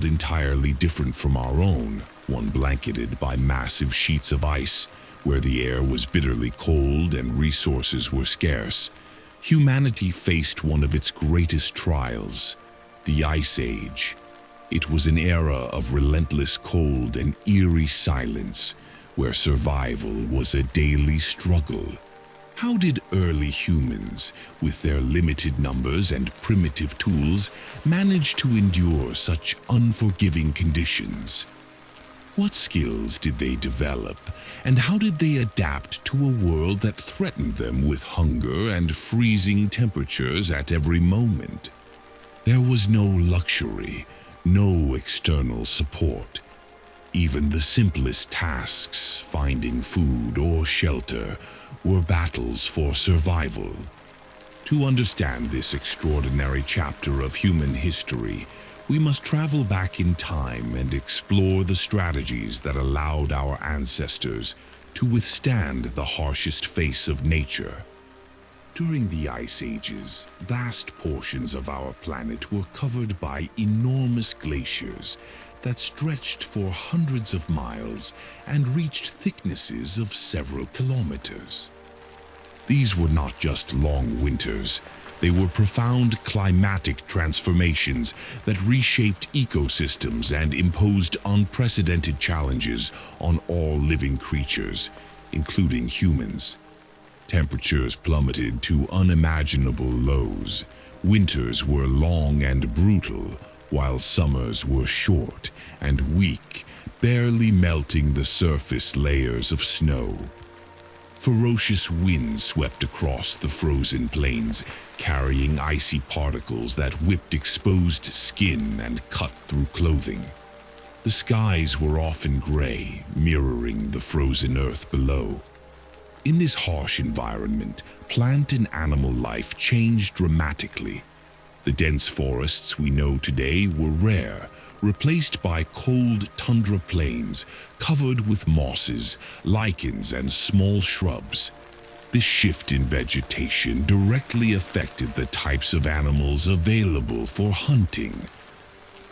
world entirely different from our own, one blanketed by massive sheets of ice, where the air was bitterly cold and resources were scarce. Humanity faced one of its greatest trials, the Ice Age. It was an era of relentless cold and eerie silence, where survival was a daily struggle. How did early humans, with their limited numbers and primitive tools, manage to endure such unforgiving conditions? What skills did they develop, and how did they adapt to a world that threatened them with hunger and freezing temperatures at every moment? There was no luxury, no external support. Even the simplest tasks, finding food or shelter, were battles for survival. To understand this extraordinary chapter of human history, we must travel back in time and explore the strategies that allowed our ancestors to withstand the harshest face of nature. During the Ice Ages, vast portions of our planet were covered by enormous glaciers that stretched for hundreds of miles and reached thicknesses of several kilometers. These were not just long winters. They were profound climatic transformations that reshaped ecosystems and imposed unprecedented challenges on all living creatures, including humans. Temperatures plummeted to unimaginable lows. Winters were long and brutal, while summers were short and weak, barely melting the surface layers of snow. Ferocious winds swept across the frozen plains, carrying icy particles that whipped exposed skin and cut through clothing. The skies were often gray, mirroring the frozen earth below. In this harsh environment, plant and animal life changed dramatically. The dense forests we know today were rare, replaced by cold tundra plains covered with mosses, lichens, and small shrubs. This shift in vegetation directly affected the types of animals available for hunting.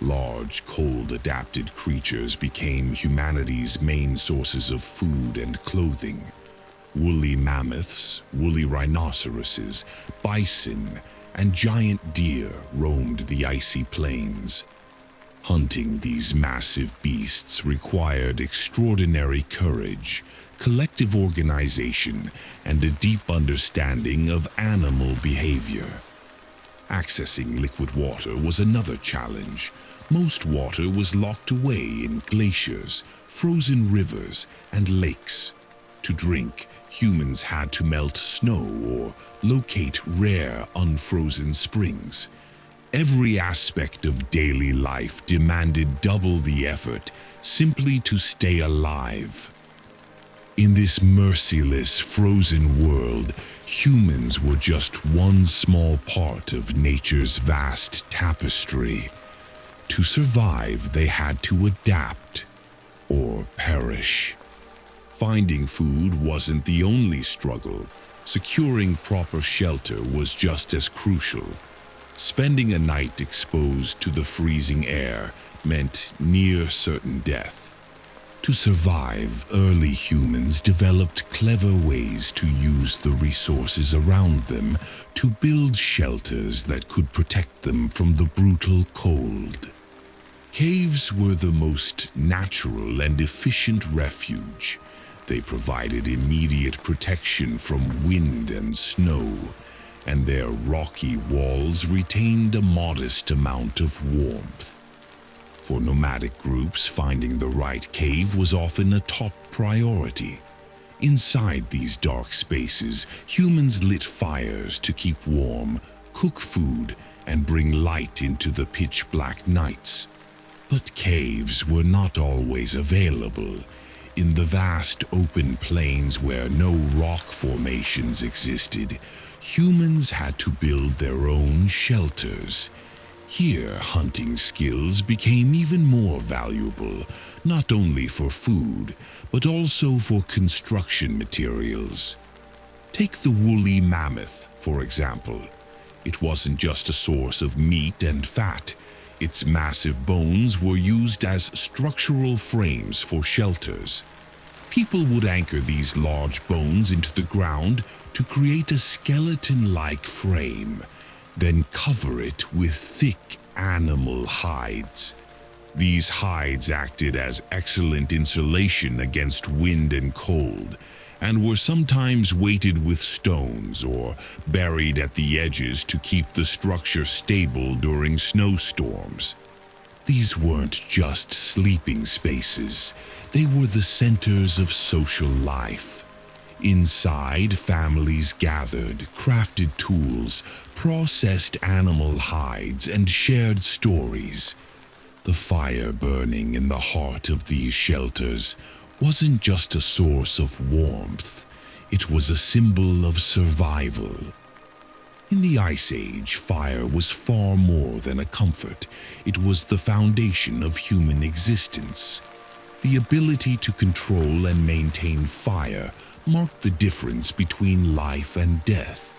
Large, cold-adapted creatures became humanity's main sources of food and clothing. Woolly mammoths, woolly rhinoceroses, bison, and giant deer roamed the icy plains. Hunting these massive beasts required extraordinary courage, collective organization, and a deep understanding of animal behavior. Accessing liquid water was another challenge. Most water was locked away in glaciers, frozen rivers, and lakes. To drink, humans had to melt snow or locate rare, unfrozen springs. Every aspect of daily life demanded double the effort simply to stay alive. In this merciless, frozen world, humans were just one small part of nature's vast tapestry. To survive, they had to adapt or perish. Finding food wasn't the only struggle. Securing proper shelter was just as crucial. Spending a night exposed to the freezing air meant near certain death. To survive, early humans developed clever ways to use the resources around them to build shelters that could protect them from the brutal cold. Caves were the most natural and efficient refuge. They provided immediate protection from wind and snow, and their rocky walls retained a modest amount of warmth. For nomadic groups, finding the right cave was often a top priority. Inside these dark spaces, humans lit fires to keep warm, cook food, and bring light into the pitch-black nights. But caves were not always available. In the vast open plains where no rock formations existed, humans had to build their own shelters. Here, hunting skills became even more valuable, not only for food, but also for construction materials. Take the woolly mammoth, for example. It wasn't just a source of meat and fat. Its massive bones were used as structural frames for shelters. People would anchor these large bones into the ground to create a skeleton-like frame, then cover it with thick animal hides. These hides acted as excellent insulation against wind and cold, and were sometimes weighted with stones or buried at the edges to keep the structure stable during snowstorms. These weren't just sleeping spaces, they were the centers of social life. Inside, families gathered, crafted tools, processed animal hides, and shared stories. The fire burning in the heart of these shelters wasn't just a source of warmth, it was a symbol of survival. In the Ice Age, fire was far more than a comfort. It was the foundation of human existence. The ability to control and maintain fire marked the difference between life and death.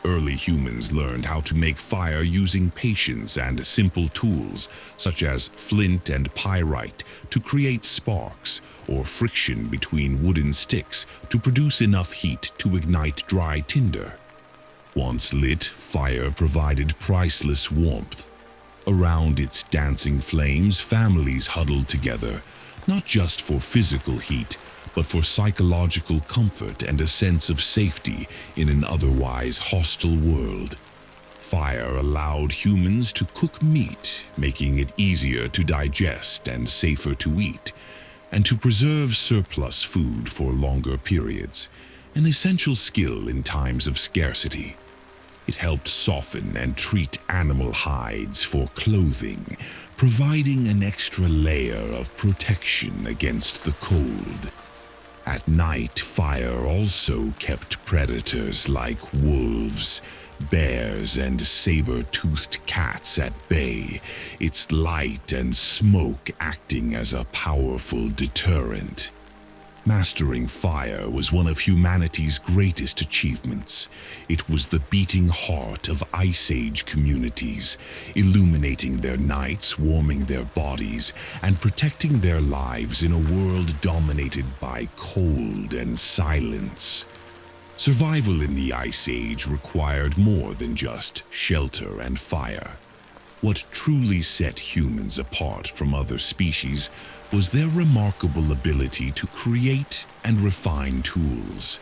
Early humans learned how to make fire using patience and simple tools, such as flint and pyrite, to create sparks, or friction between wooden sticks to produce enough heat to ignite dry tinder. Once lit, fire provided priceless warmth. Around its dancing flames, families huddled together, not just for physical heat, but for psychological comfort and a sense of safety in an otherwise hostile world. Fire allowed humans to cook meat, making it easier to digest and safer to eat, and to preserve surplus food for longer periods, an essential skill in times of scarcity. It helped soften and treat animal hides for clothing, providing an extra layer of protection against the cold. At night, fire also kept predators like wolves, bears, and saber-toothed cats at bay, its light and smoke acting as a powerful deterrent. Mastering fire was one of humanity's greatest achievements. It was the beating heart of Ice Age communities, illuminating their nights, warming their bodies, and protecting their lives in a world dominated by cold and silence. Survival in the Ice Age required more than just shelter and fire. What truly set humans apart from other species was their remarkable ability to create and refine tools.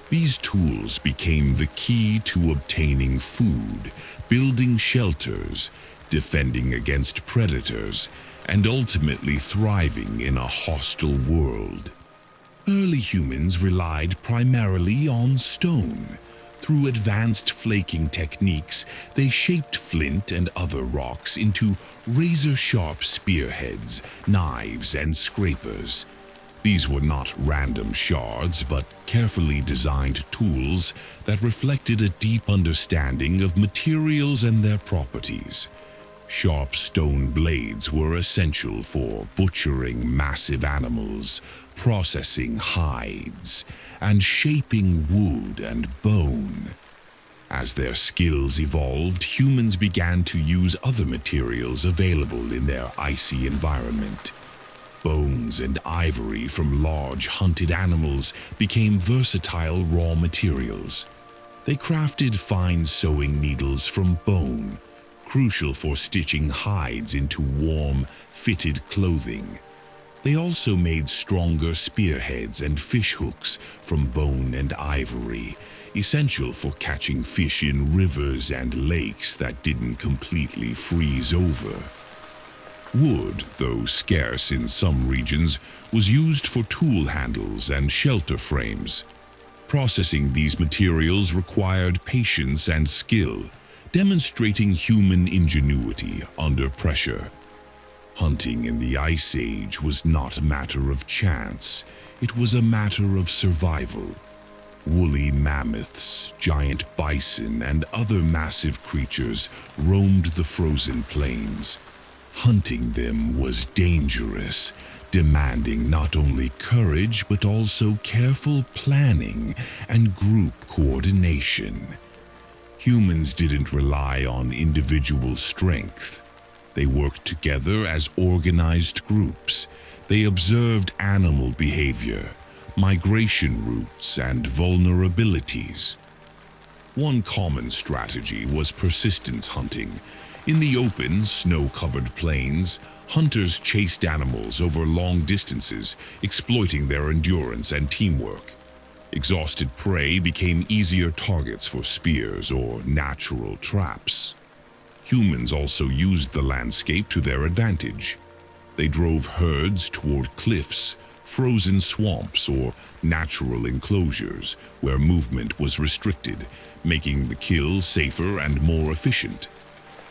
These tools became the key to obtaining food, building shelters, defending against predators, and ultimately thriving in a hostile world. Early humans relied primarily on stone. Through advanced flaking techniques, they shaped flint and other rocks into razor-sharp spearheads, knives, and scrapers. These were not random shards, but carefully designed tools that reflected a deep understanding of materials and their properties. Sharp stone blades were essential for butchering massive animals, processing hides, and shaping wood and bone. As their skills evolved, humans began to use other materials available in their icy environment. Bones and ivory from large hunted animals became versatile raw materials. They crafted fine sewing needles from bone, crucial for stitching hides into warm, fitted clothing. They also made stronger spearheads and fish hooks from bone and ivory, essential for catching fish in rivers and lakes that didn't completely freeze over. Wood, though scarce in some regions, was used for tool handles and shelter frames. Processing these materials required patience and skill, demonstrating human ingenuity under pressure. Hunting in the Ice Age was not a matter of chance, it was a matter of survival. Woolly mammoths, giant bison, and other massive creatures roamed the frozen plains. Hunting them was dangerous, demanding not only courage but also careful planning and group coordination. Humans didn't rely on individual strength. They worked together as organized groups. They observed animal behavior, migration routes, and vulnerabilities. One common strategy was persistence hunting. In the open, snow-covered plains, hunters chased animals over long distances, exploiting their endurance and teamwork. Exhausted prey became easier targets for spears or natural traps. Humans also used the landscape to their advantage. They drove herds toward cliffs, frozen swamps, or natural enclosures where movement was restricted, making the kill safer and more efficient.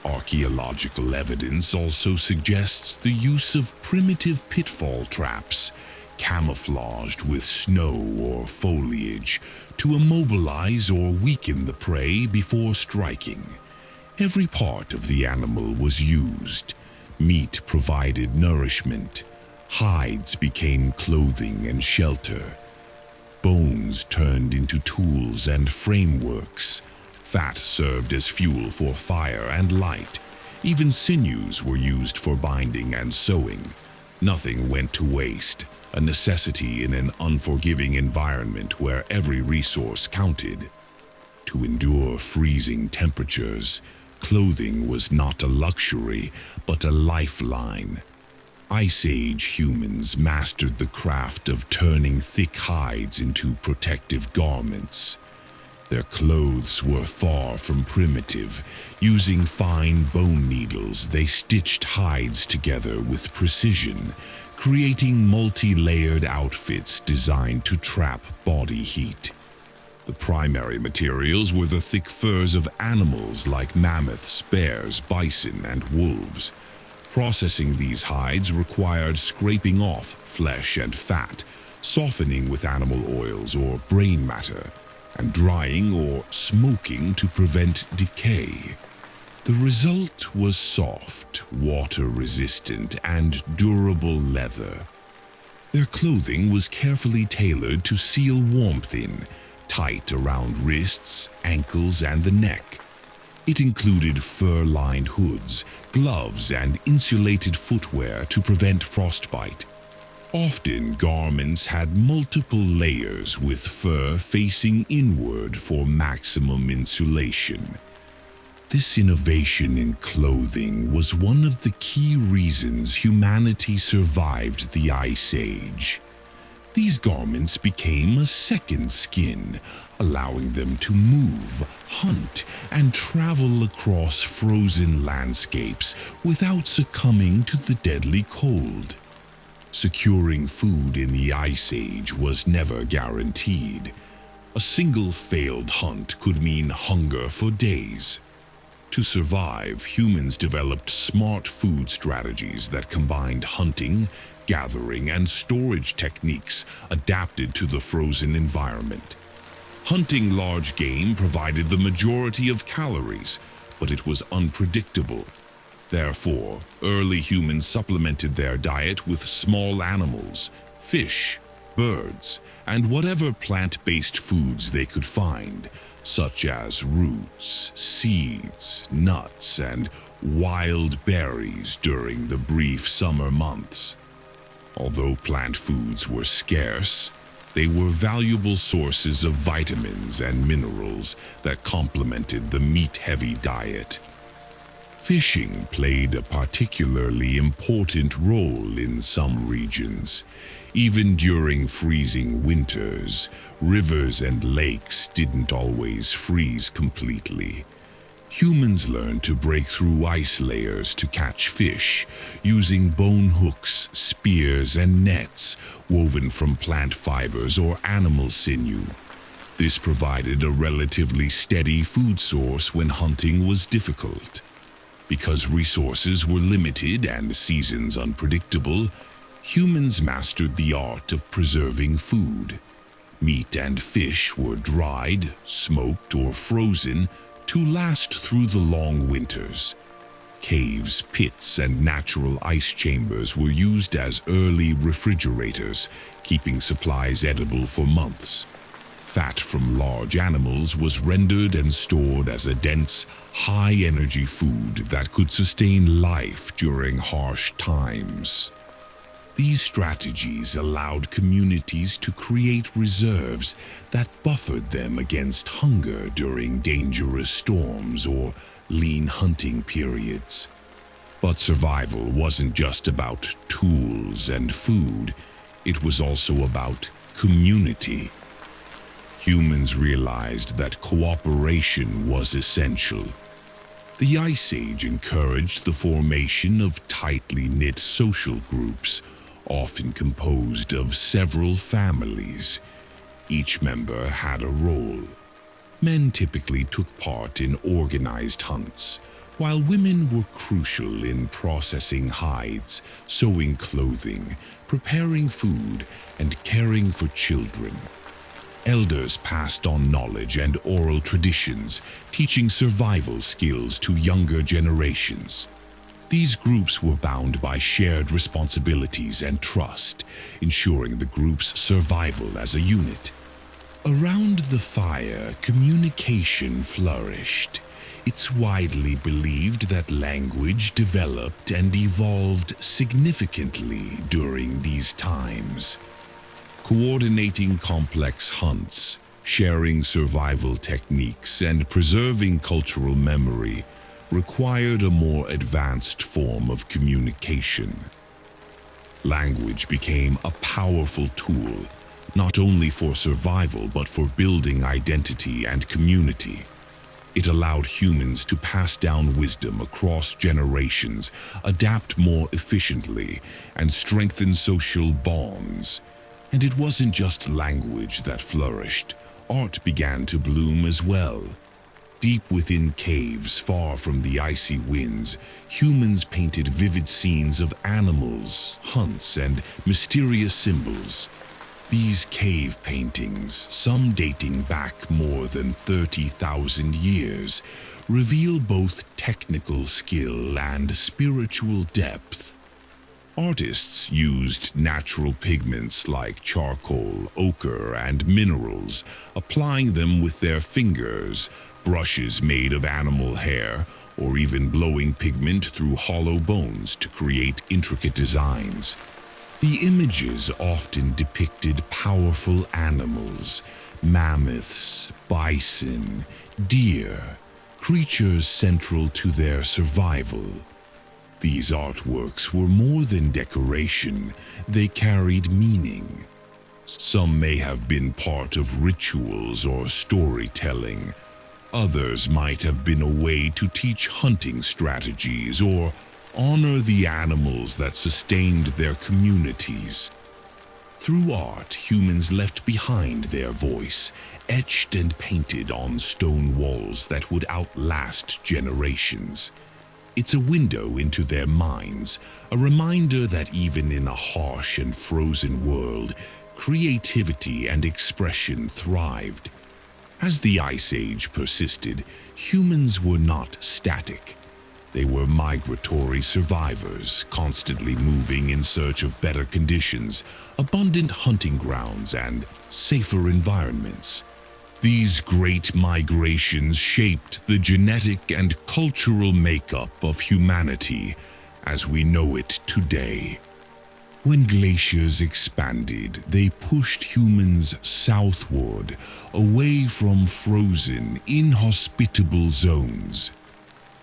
Archaeological evidence also suggests the use of primitive pitfall traps, camouflaged with snow or foliage, to immobilize or weaken the prey before striking. Every part of the animal was used. Meat provided nourishment. Hides became clothing and shelter. Bones turned into tools and frameworks. Fat served as fuel for fire and light. Even sinews were used for binding and sewing. Nothing went to waste, a necessity in an unforgiving environment where every resource counted. To endure freezing temperatures, clothing was not a luxury, but a lifeline. Ice Age humans mastered the craft of turning thick hides into protective garments. Their clothes were far from primitive. Using fine bone needles, they stitched hides together with precision, creating multi-layered outfits designed to trap body heat. The primary materials were the thick furs of animals like mammoths, bears, bison, and wolves. Processing these hides required scraping off flesh and fat, softening with animal oils or brain matter, and drying or smoking to prevent decay. The result was soft, water-resistant, and durable leather. Their clothing was carefully tailored to seal warmth in, tight around wrists, ankles, and the neck. It included fur-lined hoods, gloves, and insulated footwear to prevent frostbite. Often, garments had multiple layers with fur facing inward for maximum insulation. This innovation in clothing was one of the key reasons humanity survived the Ice Age. These garments became a second skin, allowing them to move, hunt, and travel across frozen landscapes without succumbing to the deadly cold. Securing food in the Ice Age was never guaranteed. A single failed hunt could mean hunger for days. To survive, humans developed smart food strategies that combined hunting, gathering, and storage techniques adapted to the frozen environment. Hunting large game provided the majority of calories, but it was unpredictable. Therefore, early humans supplemented their diet with small animals, fish, birds, and whatever plant-based foods they could find, such as roots, seeds, nuts, and wild berries during the brief summer months. Although plant foods were scarce, they were valuable sources of vitamins and minerals that complemented the meat-heavy diet. Fishing played a particularly important role in some regions. Even during freezing winters, rivers and lakes didn't always freeze completely. Humans learned to break through ice layers to catch fish, using bone hooks, spears, and nets woven from plant fibers or animal sinew. This provided a relatively steady food source when hunting was difficult. Because resources were limited and seasons unpredictable, humans mastered the art of preserving food. Meat and fish were dried, smoked, or frozen to last through the long winters. Caves, pits, and natural ice chambers were used as early refrigerators, keeping supplies edible for months. Fat from large animals was rendered and stored as a dense, high-energy food that could sustain life during harsh times. These strategies allowed communities to create reserves that buffered them against hunger during dangerous storms or lean hunting periods. But survival wasn't just about tools and food, it was also about community. Humans realized that cooperation was essential. The Ice Age encouraged the formation of tightly knit social groups, often composed of several families. Each member had a role. Men typically took part in organized hunts, while women were crucial in processing hides, sewing clothing, preparing food, and caring for children. Elders passed on knowledge and oral traditions, teaching survival skills to younger generations. These groups were bound by shared responsibilities and trust, ensuring the group's survival as a unit. Around the fire, communication flourished. It's widely believed that language developed and evolved significantly during these times. Coordinating complex hunts, sharing survival techniques, and preserving cultural memory required a more advanced form of communication. Language became a powerful tool, not only for survival but for building identity and community. It allowed humans to pass down wisdom across generations, adapt more efficiently, and strengthen social bonds. And it wasn't just language that flourished. Art began to bloom as well. Deep within caves, far from the icy winds, humans painted vivid scenes of animals, hunts, and mysterious symbols. These cave paintings, some dating back more than 30,000 years, reveal both technical skill and spiritual depth. Artists used natural pigments like charcoal, ochre, and minerals, applying them with their fingers, brushes made of animal hair, or even blowing pigment through hollow bones to create intricate designs. The images often depicted powerful animals, mammoths, bison, deer, creatures central to their survival. These artworks were more than decoration, they carried meaning. Some may have been part of rituals or storytelling. Others might have been a way to teach hunting strategies or honor the animals that sustained their communities. Through art, humans left behind their voice, etched and painted on stone walls that would outlast generations. It's a window into their minds, a reminder that even in a harsh and frozen world, creativity and expression thrived. As the Ice Age persisted, humans were not static. They were migratory survivors, constantly moving in search of better conditions, abundant hunting grounds, and safer environments. These great migrations shaped the genetic and cultural makeup of humanity as we know it today. When glaciers expanded, they pushed humans southward, away from frozen, inhospitable zones.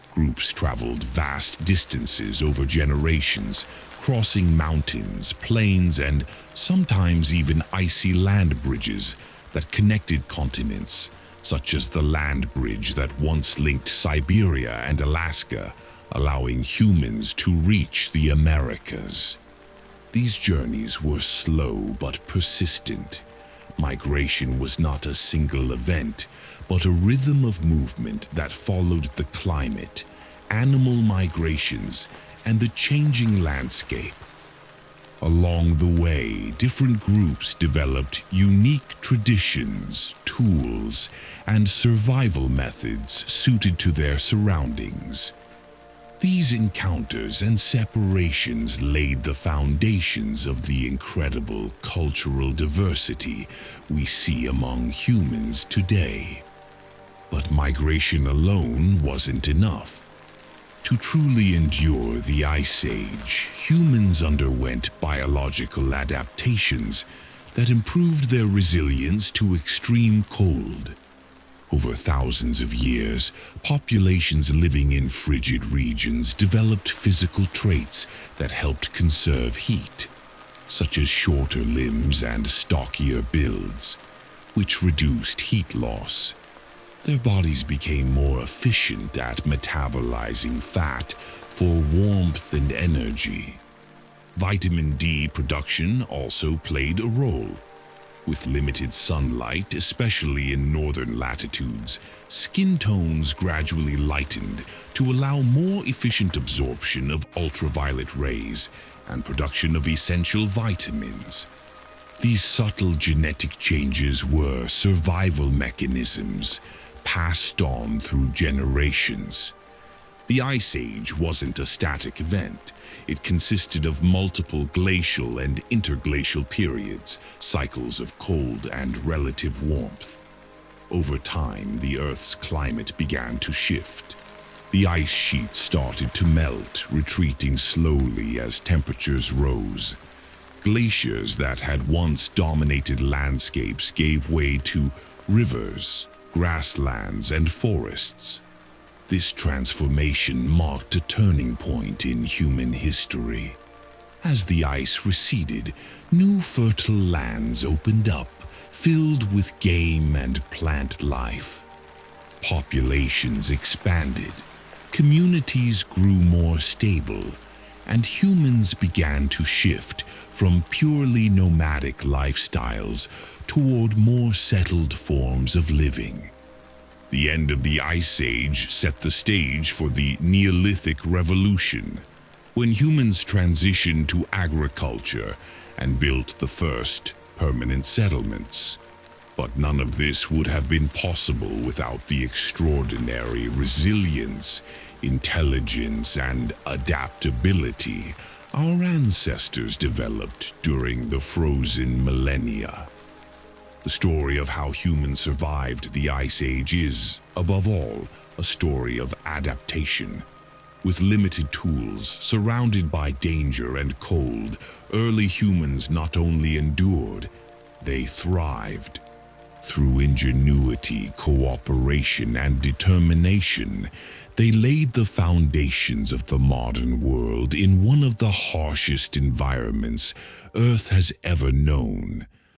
Groups traveled vast distances over generations, crossing mountains, plains, and sometimes even icy land bridges that connected continents, such as the land bridge that once linked Siberia and Alaska, allowing humans to reach the Americas. These journeys were slow but persistent. Migration was not a single event, but a rhythm of movement that followed the climate, animal migrations, and the changing landscape. Along the way, different groups developed unique traditions, tools, and survival methods suited to their surroundings. These encounters and separations laid the foundations of the incredible cultural diversity we see among humans today. But migration alone wasn't enough. To truly endure the Ice Age, humans underwent biological adaptations that improved their resilience to extreme cold. Over thousands of years, populations living in frigid regions developed physical traits that helped conserve heat, such as shorter limbs and stockier builds, which reduced heat loss. Their bodies became more efficient at metabolizing fat for warmth and energy. Vitamin D production also played a role. With limited sunlight, especially in northern latitudes, skin tones gradually lightened to allow more efficient absorption of ultraviolet rays and production of essential vitamins. These subtle genetic changes were survival mechanisms passed on through generations. The Ice Age wasn't a static event. It consisted of multiple glacial and interglacial periods, cycles of cold and relative warmth. Over time, the Earth's climate began to shift. The ice sheet started to melt, retreating slowly as temperatures rose. Glaciers that had once dominated landscapes gave way to rivers, grasslands, and forests. This transformation marked a turning point in human history. As the ice receded, new fertile lands opened up, filled with game and plant life. Populations expanded, communities grew more stable, and humans began to shift from purely nomadic lifestyles toward more settled forms of living. The end of the Ice Age set the stage for the Neolithic Revolution, when humans transitioned to agriculture and built the first permanent settlements. But none of this would have been possible without the extraordinary resilience, intelligence, and adaptability our ancestors developed during the frozen millennia. The story of how humans survived the Ice Age is, above all, a story of adaptation. With limited tools, surrounded by danger and cold, early humans not only endured, they thrived. Through ingenuity, cooperation, and determination, they laid the foundations of the modern world in one of the harshest environments Earth has ever known.